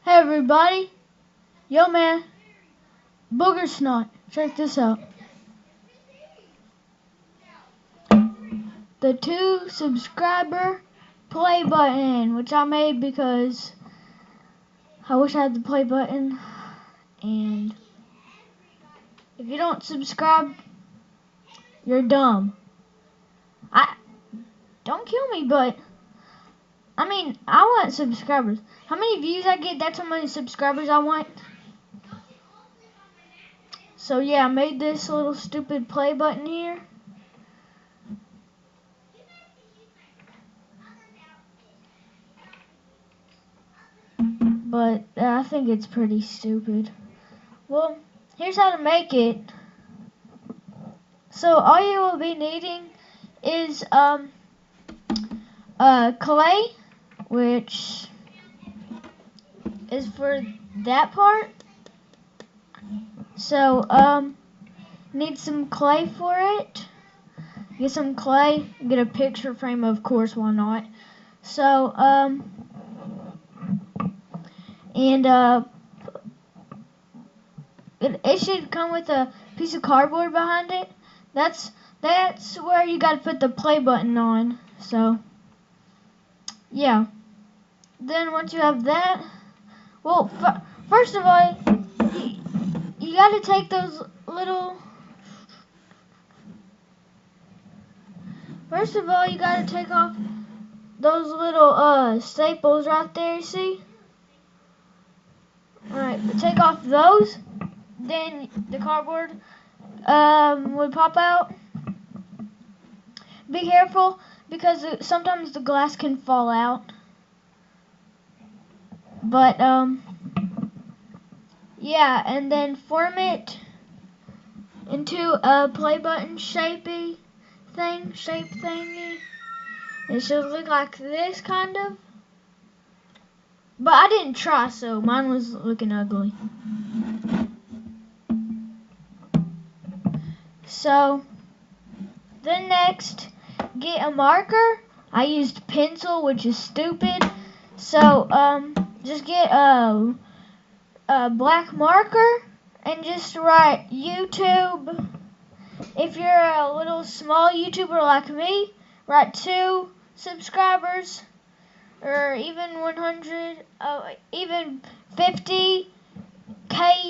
Hey everybody, yo man, Booger Snot, check this out. The 2 subscriber play button, which I made because I wish I had the play button, and if you don't subscribe, you're dumb. Don't kill me, but I want subscribers. How many views I get, that's how many subscribers I want. So yeah, I made this little stupid play button here. But I think it's pretty stupid. Well, here's how to make it. So all you will be needing is clay, which is for that part. So need some clay for it. Get some clay, get a picture frame, of course, why not? So it should come with a piece of cardboard behind it. That's where you gotta put the play button on. So yeah. Then once you have that, well, first of all, you gotta take those little. First of all, you gotta take off those little staples right there. You see? All right, take off those. Then the cardboard would pop out. Be careful because sometimes the glass can fall out. But yeah, and then form it into a play button shape thingy. It should look like this kind of. But I didn't try, so mine was looking ugly. So then next, get a marker. I used pencil, which is stupid. So just get a black marker and just write YouTube. If you're a little small YouTuber like me, write 2 subscribers, or even 100, even 50K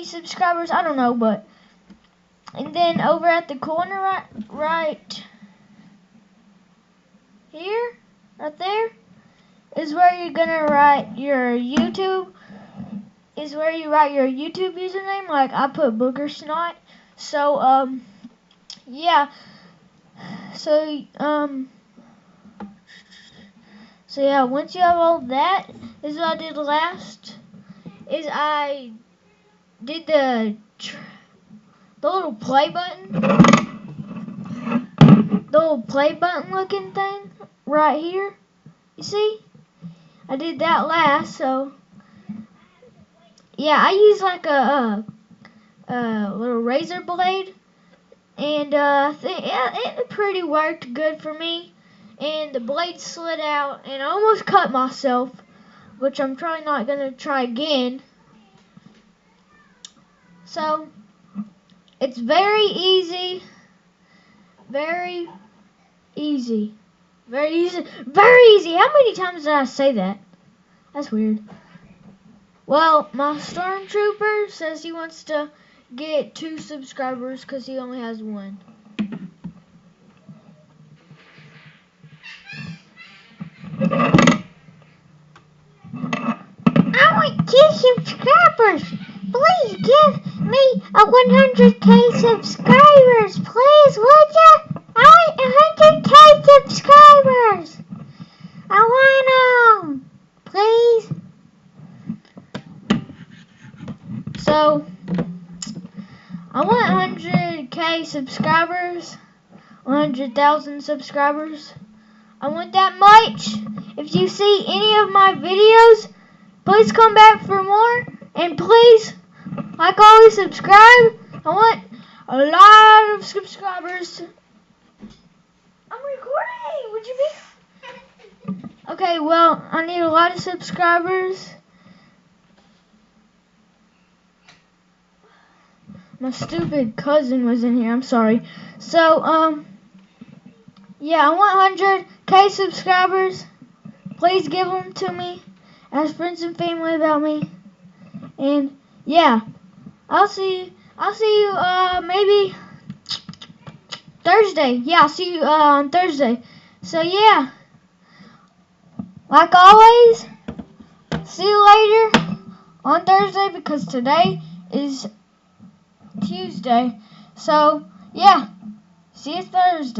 subscribers. I don't know, but and then over at the corner, right here, right there, is where you're gonna write your YouTube. Is where you write your YouTube username. Like I put Booger Snot. So yeah. So yeah. Once you have all that, is what I did last. Is I did the little play button. The little play button looking thing right here. You see? I did that last. So yeah, I used like a little razor blade, and it pretty worked good for me. And the blade slid out, and I almost cut myself, which I'm probably not gonna try again. So it's very easy, very easy, very easy, very easy. How many times did I say that? That's weird. Well, my stormtrooper says he wants to get 2 subscribers because he only has 1. I want 2 subscribers. Please give me a 100K subscribers. Please, would ya? I want 100K subscribers. I want them. Please. So I want 100K subscribers, 100,000 subscribers. I want that much. If you see any of my videos, please come back for more. And please, like always, subscribe. I want a lot of subscribers. I'm recording. Would you be? Okay, well, I need a lot of subscribers. My stupid cousin was in here. I'm sorry. So, yeah, I want 100K subscribers. Please give them to me. Ask friends and family about me. And, yeah, I'll see you, maybe Thursday. Yeah, I'll see you, on Thursday. So, yeah, like always, see you later on Thursday because today is Tuesday. So, yeah, see you Thursday.